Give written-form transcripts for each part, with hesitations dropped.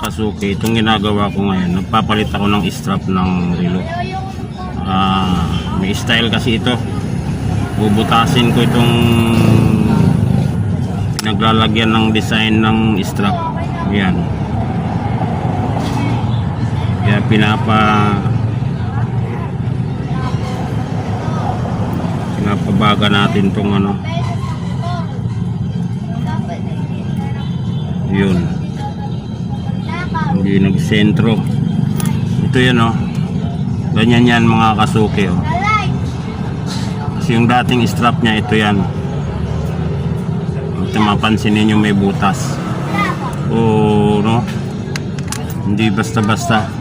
kasuki, itong ginagawa ko ngayon, nagpapalit ako ng strap ng relo. May style kasi ito. Bubutasin ko itong naglalagyan ng design ng strap. Yan. Kaya pinapabaga natin itong ano. Yun. Hindi nagsentro. Ito yan oh. Ganyan yan mga kasuki oh. Kasi yung dating strap niya ito yan. Ito mapansin ninyo may butas. Oh no. Hindi basta-basta.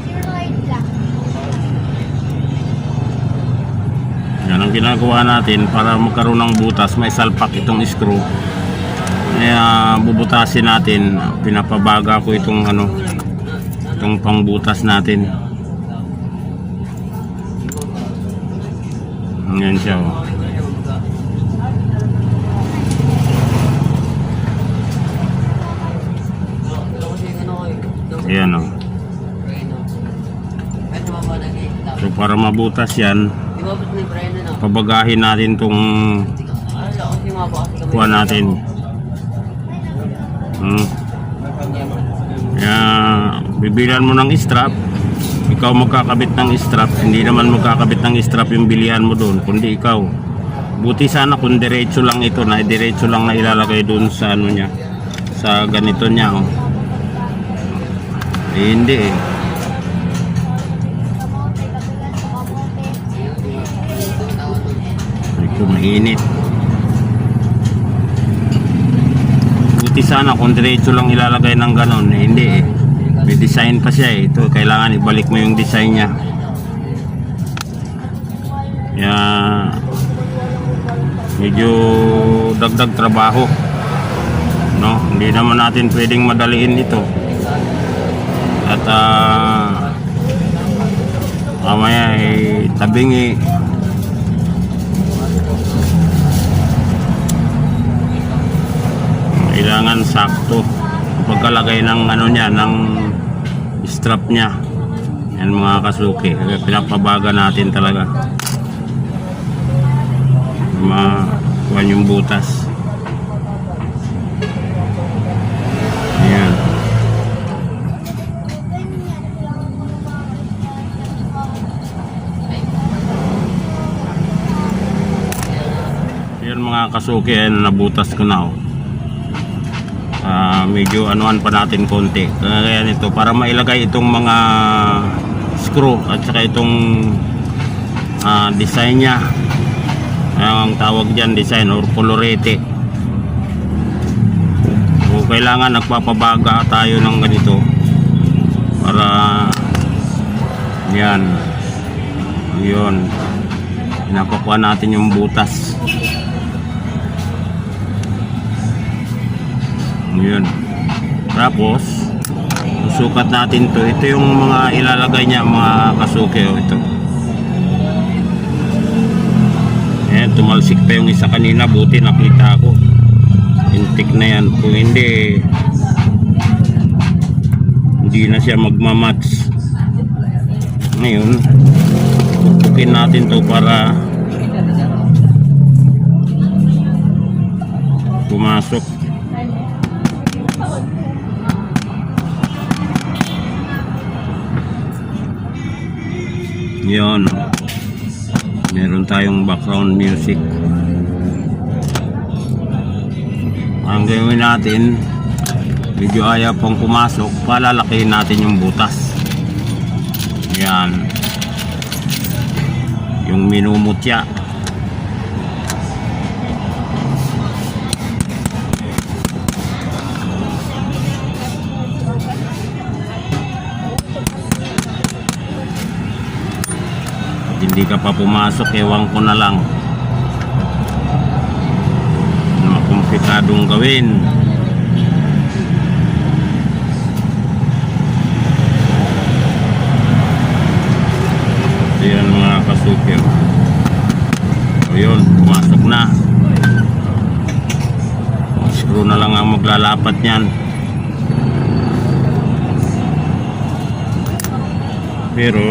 Yan ang ginagawa natin para magkaroon ng butas. May salpak itong screw. Kaya bubutasin natin, pinapabaga ko itong ano, itong pangbutas natin. Ngayon siya oh. Ayan oh. So para mabutas yan, pabagahin natin itong kuha natin. Kaya bibilan mo ng strap, ikaw magkakabit ng strap. Hindi naman magkakabit ng strap yung bilihan mo doon, kundi ikaw. Buti sana kung diretso lang ito, na diretso lang na ilalagay doon sa ano niya, sa ganito niya oh. Hindi eh. Ito mainit. Buti sana kung diretso lang ilalagay ng ganon eh, hindi eh. May design pa siya eh. Ito kailangan ibalik mo yung design niya. Kaya medyo dagdag trabaho no? Hindi naman natin pwedeng madaliin ito. At mamaya eh, tabingi. Kailangan sakto pagkalagay ng ano niya, ng strap niya. Yan mga kasuki, pinapabaga natin talaga makuha yung butas. Ayan. Yan mga kasuki, nabutas ko na oh. Medyo anuan pa natin konti. Kaya nito para mailagay itong mga screw at saka itong design nya. Ang tawag dyan design or colorete. So, kailangan nagpapabaga tayo ng ganito para yan yun, pinapakuha natin yung butas. Yun. Tapos susukat natin to. Ito yung mga ilalagay niya mga kasuki oh, ito. Ayan, tumalsik pa yung isa kanina, buti nakita ko. Intik na yan. Kung hindi na siya magmamatch. Ngayon pupukin natin to para pumasok. Yun, meron tayong background music. Ang gawin natin, medyo ayaw pang pumasok, palalakihin natin yung butas. Yan, yung minumutya. Hindi ka pa pumasok, ewan ko na lang. Komplikadong gawin. Ayan mga kasuki. O yun, pumasok na. Screw na lang ang maglalapat niyan. Pero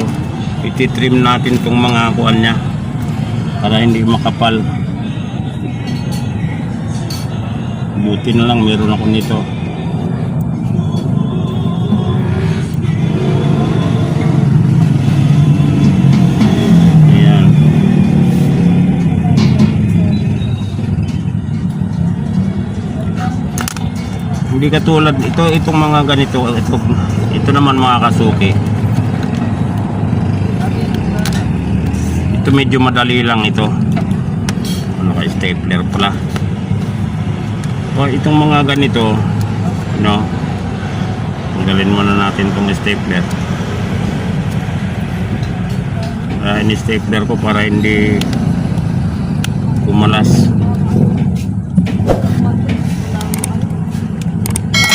ititrim natin tong mga kuan niya para hindi makapal. Buti na lang meron ako nito. Ayan. Hindi katulad itong mga ganito, ito naman mga kasuki. Ito medyo madali lang ito. Ano ka, stapler pala. O itong mga ganito, no, tanggalin muna natin itong stapler. Ini-stapler ko para hindi kumalas.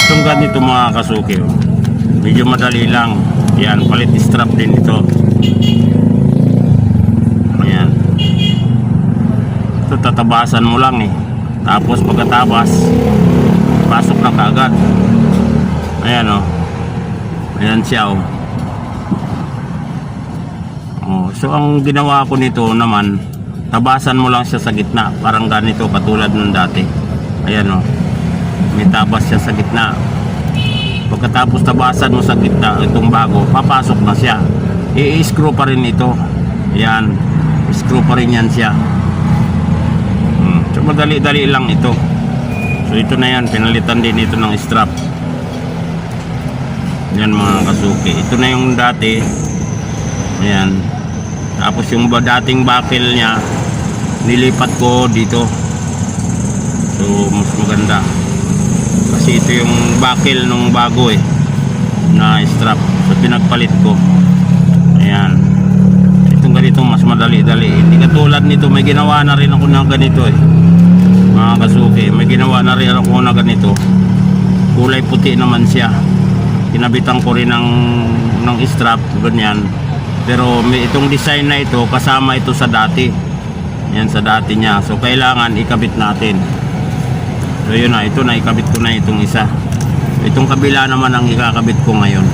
Itong ganito mga kasuki, medyo madali lang. Yan, palit strap din ito. Ayan. Ito tatabasan mo lang eh. Tapos pagkatabas, pasok na kaagad. Ayan o. Ayan siya o. So ang ginawa ko nito naman, tabasan mo lang siya sa gitna. Parang ganito katulad nung dati. Ayan o. May tabas siya sa gitna. Pagkatapos tabasan mo sa gitna, itong bago, papasok na siya. I-screw pa rin ito. Ayan. Screw pa rin yan siya. So madali-dali lang ito. So ito na yan, pinalitan din ito ng strap. Yan mga kasuki. Ito na yung dati. Ayan. Tapos yung dating buckle nya, nilipat ko dito. So mas maganda. Kasi ito yung buckle nung bago na strap. So pinagpalit ko. Ayan. Itong ganito mas madali-dali. Hindi katulad nito, may ginawa na rin ako ng ganito mga kasuki. May ginawa na rin ako na ganito. Kulay puti naman siya. Kinabitan ko rin ng strap, ganyan. Pero may itong design na ito, kasama ito sa dati. Yan sa dati niya. So kailangan ikabit natin. So yun na, ito na, ikabit ko na itong isa. Itong kabila naman ang ikakabit ko ngayon.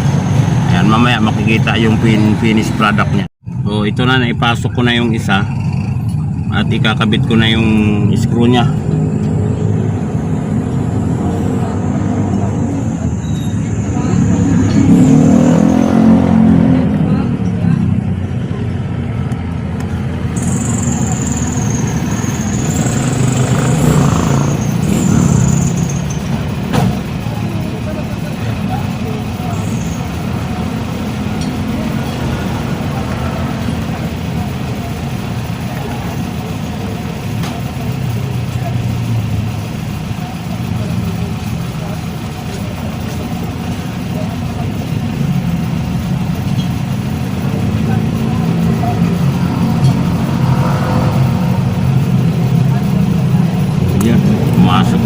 Ayan, mamaya makikita yung finished product niya. So ito na, naipasok ko na yung isa. At ikakabit ko na yung screw niya. Pumasok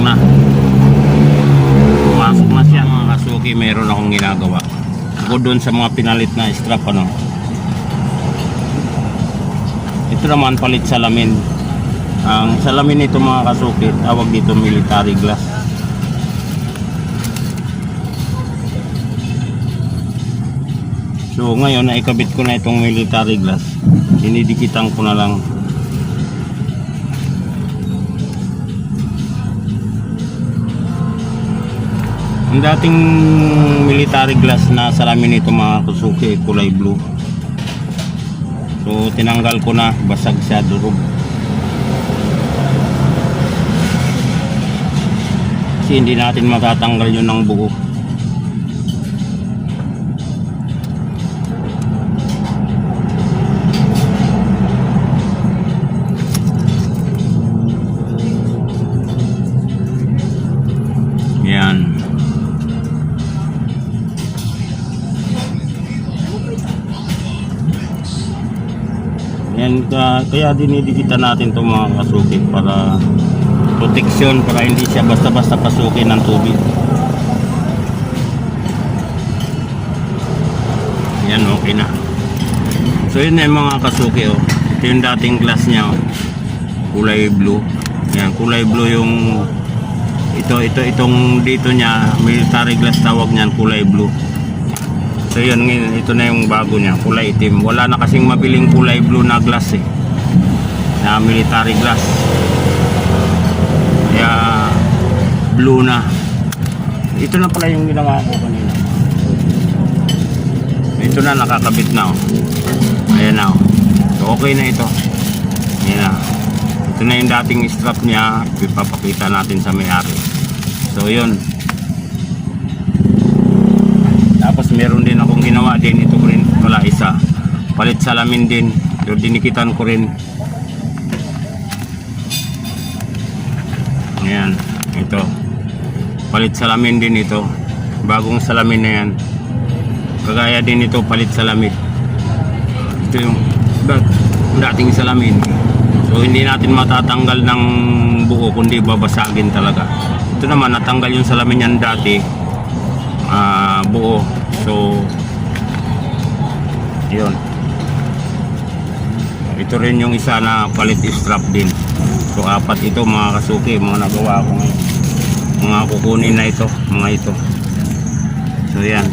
na siya mga kasuki. Meron akong ginagawa ako doon sa mga pinalit na strap ito naman palit salamin. Ang salamin nito mga kasuki, tawag dito military glass. So ngayon naikabit ko na itong military glass. Dinidikitan ko na lang. Ang dating military glass na salamin nito mga kasuki, kulay blue. So tinanggal ko na, basag siya, durog. Kasi hindi natin matatanggal yun ng buo. Yan. Yan, kaya dinidikitan natin itong mga kasuki para protection, para hindi siya basta-basta pasukin ng tubig. Yan, okay na. So yun na yung mga kasuki Ito yung dating glass niya kulay blue. Yan, kulay blue yung itong dito niya, military glass tawag niyan, kulay blue. So yun, ngayon, ito na yung bago niya, kulay itim. Wala na kasing mabiling kulay blue na glass eh, na military glass. Kaya blue na. Ito na pala yung ginawa ko kanina. Ito na, nakakabit na oh. Ayan na oh. So okay na ito. Ayan na. Ito na yung dating strap niya. Ipapakita natin sa may-ari. So yun. Tapos meron din akong ginawa din. Ito ko rin pala isa. Palit salamin din. Yung dinikitan ko rin. Ayan. Ito. Palit salamin din ito. Bagong salamin na yan. Kagaya din ito, palit salamin. Ito yung dating salamin. So hindi natin matatanggal ng buo, kundi babasagin talaga. Ito naman, natanggal yung salamin yan dati. Buo. So yun. Ito rin yung isa na palit strap din. So apat ito mga kasuki, mga nagawa ko ngayon. Mga kukunin na ito, mga ito. So yan.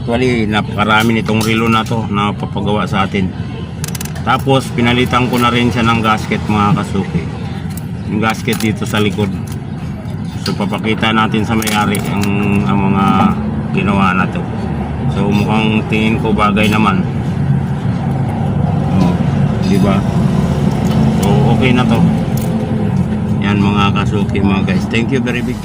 Actually, napakarami nitong relo na to na papagawa sa atin. Tapos pinalitan ko na rin siya ng gasket mga kasuki. Yung gasket dito sa likod. So papakita natin sa may-ari ang mga ginawa na to. So mukhang tingin ko bagay naman. Oh, di ba? So okay na to. Yan mga kasuki mga guys. Thank you very big.